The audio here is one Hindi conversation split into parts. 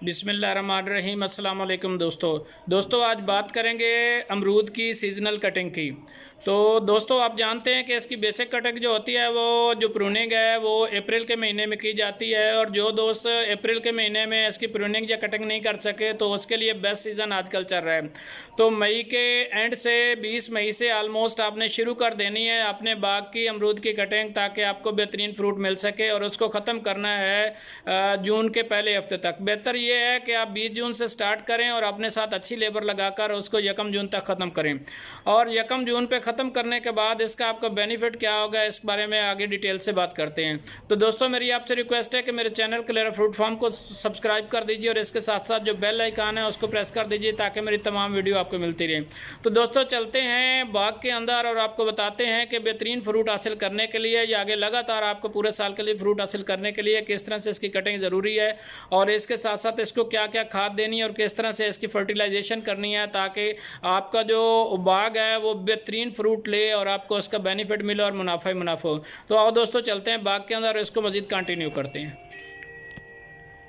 बिस्मिल्लाहिर्रहमानिर्रहीम। अस्सलाम वालेकुम दोस्तों आज बात करेंगे अमरूद की सीज़नल कटिंग की। तो दोस्तों आप जानते हैं कि इसकी बेसिक कटिंग जो होती है वो जो प्रूनिंग है वो अप्रैल के महीने में की जाती है। और जो दोस्त अप्रैल के महीने में इसकी प्रूनिंग या कटिंग नहीं कर सके तो उसके लिए बेस्ट सीज़न आजकल चल रहा है। तो मई के एंड से 20 मई से आलमोस्ट आपने शुरू कर देनी है अपने बाग की अमरूद की कटिंग, ताकि आपको बेहतरीन फ्रूट मिल सके। और उसको ख़त्म करना है जून के पहले हफ्ते तक। बेहतर ये है कि आप 20 जून से स्टार्ट करें और अपने साथ अच्छी लेबर लगाकर उसको 1 जून तक ख़त्म करें। और 1 जून पे ख़त्म करने के बाद इसका आपका बेनिफिट क्या होगा इस बारे में आगे डिटेल से बात करते हैं। तो दोस्तों मेरी आपसे रिक्वेस्ट है कि मेरे चैनल क्लेरा फ्रूट फार्म को सब्सक्राइब कर दीजिए और इसके साथ साथ जो बेल आइकन है उसको प्रेस कर दीजिए ताकि मेरी तमाम वीडियो आपको मिलती रहे। तो दोस्तों चलते हैं बाग के अंदर और आपको बताते हैं कि बेहतरीन फ्रूट हासिल करने के लिए या आगे लगातार आपको पूरे साल के लिए फ्रूट हासिल करने के लिए किस तरह से इसकी कटिंग ज़रूरी है और इसके साथ साथ इसको क्या क्या खाद देनी है और किस तरह से इसकी फर्टिलाइजेशन करनी है ताकि आपका जो बाग है वो बेहतरीन फ्रूट ले और आपको उसका बेनिफिट मिले और मुनाफा ही मुनाफा हो। तो आओ दोस्तों चलते हैं बाग के अंदर और इसको मज़ीद कंटिन्यू करते हैं।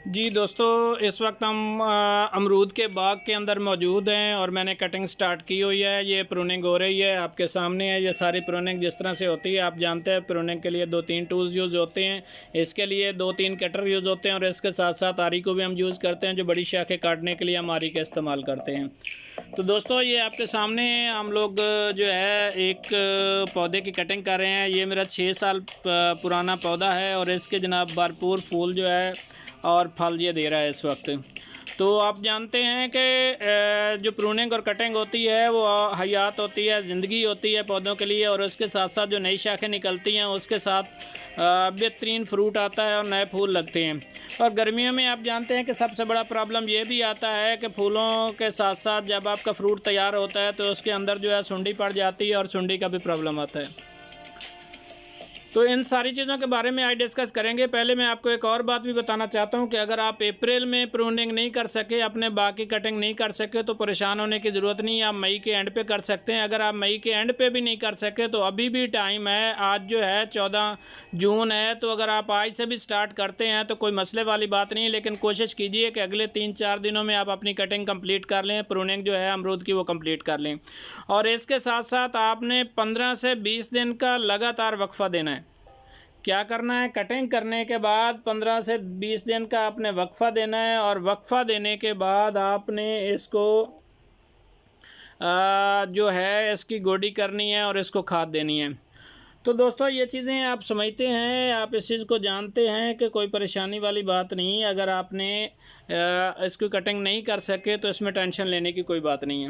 जी दोस्तों इस वक्त हम अमरूद के बाग के अंदर मौजूद हैं और मैंने कटिंग स्टार्ट की हुई है। ये प्रूनिंग हो रही है, आपके सामने है। ये सारी प्रूनिंग जिस तरह से होती है आप जानते हैं। प्रूनिंग के लिए 2-3 टूल्स यूज़ होते हैं, इसके लिए 2-3 कटर यूज़ होते हैं और इसके साथ साथ आरी को भी हम यूज़ करते हैं। जो बड़ी शाखें काटने के लिए हम आरी का इस्तेमाल करते हैं। तो दोस्तों ये आपके सामने हम लोग जो है एक पौधे की कटिंग कर रहे हैं। ये मेरा 6 साल पुराना पौधा है और इसके जनाब भरपूर फूल जो है और फल ये दे रहा है इस वक्त। तो आप जानते हैं कि जो प्रूनिंग और कटिंग होती है वो हयात होती है, ज़िंदगी होती है पौधों के लिए। और उसके साथ साथ जो नई शाखें निकलती हैं उसके साथ बेहतरीन फ्रूट आता है और नए फूल लगते हैं। और गर्मियों में आप जानते हैं कि सबसे बड़ा प्रॉब्लम ये भी आता है कि फूलों के साथ साथ जब आपका फ्रूट तैयार होता है तो उसके अंदर जो है सुंडी पड़ जाती है और सुंडी का भी प्रॉब्लम आता है। तो इन सारी चीज़ों के बारे में आज डिस्कस करेंगे। पहले मैं आपको एक और बात भी बताना चाहता हूं कि अगर आप अप्रैल में प्रूनिंग नहीं कर सके, अपने बाग की कटिंग नहीं कर सके तो परेशान होने की ज़रूरत नहीं है। आप मई के एंड पे कर सकते हैं। अगर आप मई के एंड पे भी नहीं कर सके तो अभी भी टाइम है। आज जो है 14 जून है, तो अगर आप आज से भी स्टार्ट करते हैं तो कोई मसले वाली बात नहीं। लेकिन कोशिश कीजिए कि अगले 3-4 दिनों में आप अपनी कटिंग कम्प्लीट कर लें, प्रूनिंग जो है अमरूद की वो कम्प्लीट कर लें। और इसके साथ साथ आपने 15 से 20 दिन का लगातार वक्फा देना है। क्या करना है, कटिंग करने के बाद 15 से 20 दिन का आपने वक्फा देना है। और वक्फा देने के बाद आपने इसको जो है इसकी गोडी करनी है और इसको खाद देनी है। तो दोस्तों ये चीज़ें आप समझते हैं, आप इस चीज़ को जानते हैं कि कोई परेशानी वाली बात नहीं। अगर आपने इसकी कटिंग नहीं कर सके तो इसमें टेंशन लेने की कोई बात नहीं है,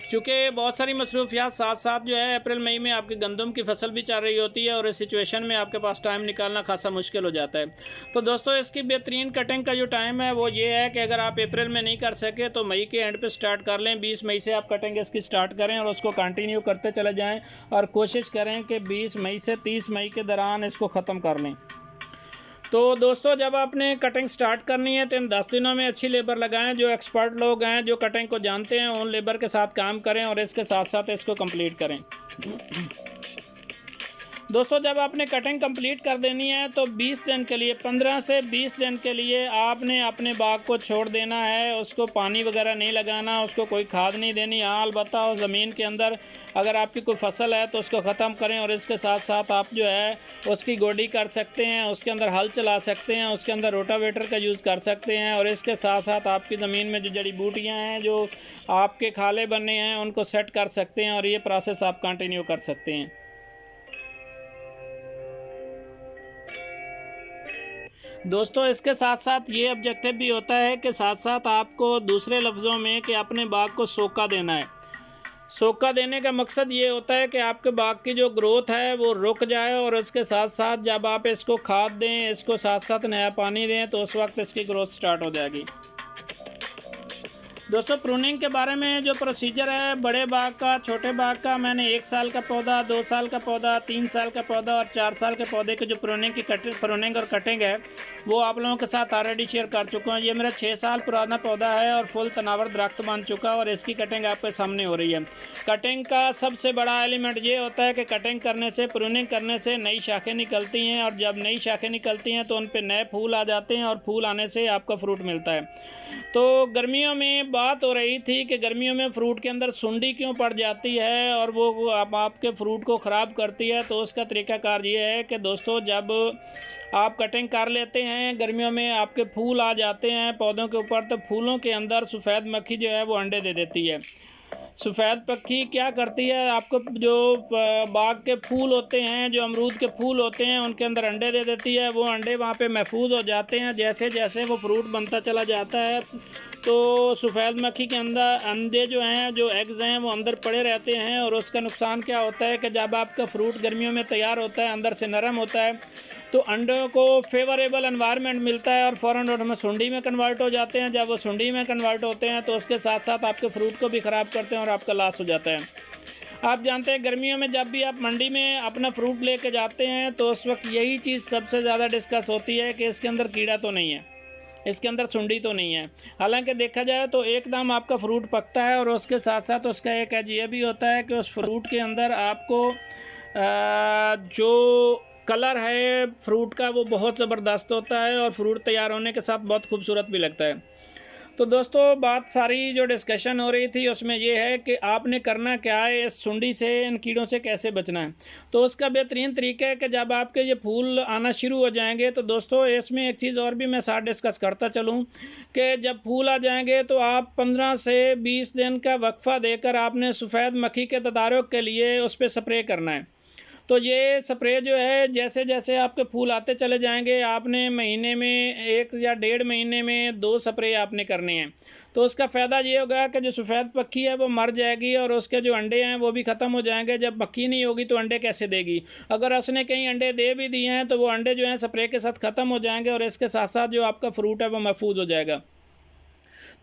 क्योंकि बहुत सारी मसरूफियात साथ साथ जो है अप्रैल मई में आपकी गंदम की फसल भी चल रही होती है और इस सिचुएशन में आपके पास टाइम निकालना खासा मुश्किल हो जाता है। तो दोस्तों इसकी बेहतरीन कटिंग का जो टाइम है वो ये है कि अगर आप अप्रैल में नहीं कर सके तो मई के एंड पे स्टार्ट कर लें। 20 मई से आप कटिंग इसकी स्टार्ट करें और उसको कंटिन्यू करते चले जाएँ और कोशिश करें कि 20 मई से 30 मई के दौरान इसको ख़त्म कर लें। तो दोस्तों जब आपने कटिंग स्टार्ट करनी है तो इन 10 दिनों में अच्छी लेबर लगाएं। जो एक्सपर्ट लोग हैं, जो कटिंग को जानते हैं, उन लेबर के साथ काम करें और इसके साथ साथ इसको कंप्लीट करें। दोस्तों जब आपने कटिंग कंप्लीट कर देनी है तो 20 दिन के लिए, 15 से 20 दिन के लिए आपने अपने बाग को छोड़ देना है। उसको पानी वगैरह नहीं लगाना, उसको कोई खाद नहीं देनी। हाँ अलबत्ता और ज़मीन के अंदर अगर आपकी कोई फसल है तो उसको ख़त्म करें और इसके साथ साथ आप जो है उसकी गोडी कर सकते हैं, उसके अंदर हल चला सकते हैं, उसके अंदर रोटावेटर का यूज़ कर सकते हैं। और इसके साथ साथ आपकी ज़मीन में जो जड़ी बूटियाँ हैं, जो आपके खाले बनने हैं, उनको सेट कर सकते हैं और ये प्रोसेस आप कंटिन्यू कर सकते हैं। दोस्तों इसके साथ साथ ये ऑब्जेक्टिव भी होता है कि साथ साथ आपको दूसरे लफ्ज़ों में कि अपने बाग को सोका देना है। सोका देने का मकसद ये होता है कि आपके बाग की जो ग्रोथ है वो रुक जाए और उसके साथ साथ जब आप इसको खाद दें, इसको साथ साथ नया पानी दें तो उस वक्त इसकी ग्रोथ स्टार्ट हो जाएगी। दोस्तों प्रूनिंग के बारे में जो प्रोसीजर है, बड़े बाग का, छोटे बाग का, मैंने 1 साल का पौधा, 2 साल का पौधा, 3 साल का पौधा और 4 साल के पौधे की जो प्रूनिंग और कटिंग है वो आप लोगों के साथ ऑलरेडी शेयर कर चुका हूँ। ये मेरा 6 साल पुराना पौधा है और फुल तनावर दरख्त बन चुका है और इसकी कटिंग आपके सामने हो रही है। कटिंग का सबसे बड़ा एलिमेंट ये होता है कि कटिंग करने से, प्रूनिंग करने से नई शाखें निकलती हैं और जब नई शाखें निकलती हैं तो उन पर नए फूल आ जाते हैं और फूल आने से आपका फ्रूट मिलता है। तो गर्मियों में बात हो रही थी कि गर्मियों में फ्रूट के अंदर सुंडी क्यों पड़ जाती है और वो आपके फ्रूट को ख़राब करती है। तो उसका तरीक़ाकार ये है कि दोस्तों जब आप कटिंग कर लेते हैं, गर्मियों में आपके फूल आ जाते हैं पौधों के ऊपर, तो फूलों के अंदर सफ़ेद मक्खी जो है वो अंडे दे देती है। सफ़ेद मक्खी क्या करती है, आपको जो बाग के फूल होते हैं, जो अमरूद के फूल होते हैं, उनके अंदर अंडे दे देती है। वो अंडे वहाँ पे महफूज हो जाते हैं। जैसे जैसे वो फ्रूट बनता चला जाता है तो सफ़ेद मक्खी के अंदर अंडे जो हैं, जो एग्स हैं, वो अंदर पड़े रहते हैं और उसका नुकसान क्या होता है कि जब आपका फ्रूट गर्मियों में तैयार होता है, अंदर से नरम होता है, तो अंडों को फेवरेबल एनवायरनमेंट मिलता है और फ़ौरन उसमें सुंडी में कन्वर्ट हो जाते हैं। जब वो सुंडी में कन्वर्ट होते हैं तो उसके साथ साथ आपके फ्रूट को भी ख़राब करते हैं और आपका लॉस हो जाता है। आप जानते हैं गर्मियों में जब भी आप मंडी में अपना फ्रूट लेके जाते हैं तो उस वक्त यही चीज़ सबसे ज़्यादा डिस्कस होती है कि इसके अंदर कीड़ा तो नहीं है, इसके अंदर सुंडी तो नहीं है। हालांकि देखा जाए तो एकदम आपका फ्रूट पकता है और उसके साथ साथ उसका एक एज ये भी होता है कि उस फ्रूट के अंदर आपको जो कलर है फ्रूट का वो बहुत ज़बरदस्त होता है और फ्रूट तैयार होने के साथ बहुत खूबसूरत भी लगता है। तो दोस्तों बात सारी जो डिस्कशन हो रही थी उसमें ये है कि आपने करना क्या है, इस सुंडी से, इन कीड़ों से कैसे बचना है। तो उसका बेहतरीन तरीका है कि जब आपके ये फूल आना शुरू हो जाएंगे तो दोस्तों इसमें एक चीज़ और भी मैं साथ डिस्कस करता चलूँ कि जब फूल आ जाएंगे तो आप 15 से 20 दिन का वक्फा देकर आपने सफ़ेद मक्खी के तदारुक के लिए उस पर स्प्रे करना है। तो ये स्प्रे जो है जैसे जैसे आपके फूल आते चले जाएंगे, आपने महीने में 1 या 1.5 महीने में 2 स्प्रे आपने करने हैं। तो उसका फ़ायदा ये होगा कि जो सफ़ेद मक्खी है वो मर जाएगी और उसके जो अंडे हैं वो भी ख़त्म हो जाएंगे। जब मक्खी नहीं होगी तो अंडे कैसे देगी। अगर उसने कहीं अंडे दे भी दिए हैं तो वो अंडे जो हैं स्प्रे के साथ ख़त्म हो जाएंगे और इसके साथ साथ जो आपका फ्रूट है वो महफूज हो जाएगा।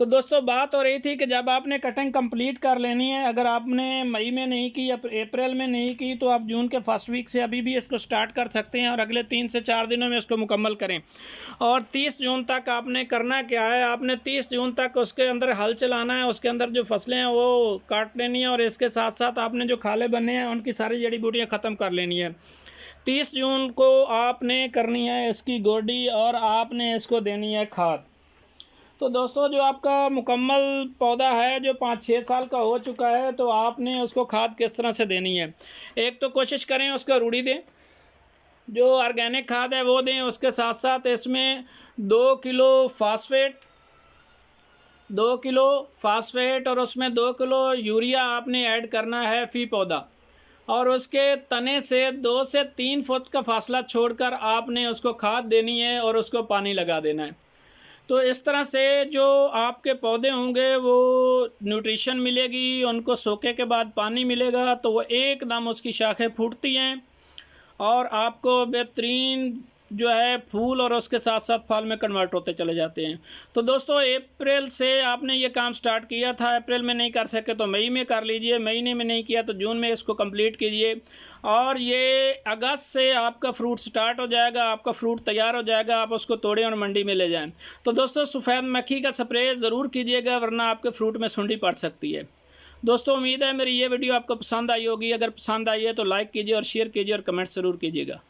तो दोस्तों बात हो रही थी कि जब आपने कटिंग कंप्लीट कर लेनी है, अगर आपने मई में नहीं की या अप्रैल में नहीं की तो आप जून के फर्स्ट वीक से अभी भी इसको स्टार्ट कर सकते हैं और अगले 3 से 4 दिनों में इसको मुकम्मल करें। और 30 जून तक आपने करना क्या है, आपने 30 जून तक उसके अंदर हल चलाना है, उसके अंदर जो फसलें हैं वो काट लेनी है और इसके साथ साथ आपने जो खाले बने हैं उनकी सारी जड़ी बूटियाँ ख़त्म कर लेनी है। 30 जून को आपने करनी है इसकी गोडी और आपने इसको देनी है खाद। तो दोस्तों जो आपका मुकम्मल पौधा है जो 5-6 साल का हो चुका है तो आपने उसको खाद किस तरह से देनी है। एक तो कोशिश करें उसका रूढ़ी दें, जो ऑर्गेनिक खाद है वो दें। उसके साथ साथ इसमें 2 किलो फास्फेट और उसमें 2 किलो यूरिया आपने ऐड करना है फ़ी पौधा। और उसके तने से 2 से 3 फुट का फासला छोड़कर आपने उसको खाद देनी है और उसको पानी लगा देना है। तो इस तरह से जो आपके पौधे होंगे वो न्यूट्रिशन मिलेगी, उनको सोखे के बाद पानी मिलेगा तो वो एकदम उसकी शाखें फूटती हैं और आपको बेहतरीन जो है फूल और उसके साथ साथ फल में कन्वर्ट होते चले जाते हैं। तो दोस्तों अप्रैल से आपने ये काम स्टार्ट किया था, अप्रैल में नहीं कर सके तो मई में कर लीजिए, महीने में नहीं किया तो जून में इसको कंप्लीट कीजिए और ये अगस्त से आपका फ्रूट स्टार्ट हो जाएगा, आपका फ्रूट तैयार हो जाएगा, आप उसको तोड़ें और मंडी में ले जाएं। तो दोस्तों सफ़ेद मक्खी का स्प्रे ज़रूर कीजिएगा वरना आपके फ्रूट में सुंडी पड़ सकती है। दोस्तों उम्मीद है मेरी ये वीडियो आपको पसंद आई होगी। अगर पसंद आई है तो लाइक कीजिए और शेयर कीजिए और कमेंट्स ज़रूर कीजिएगा।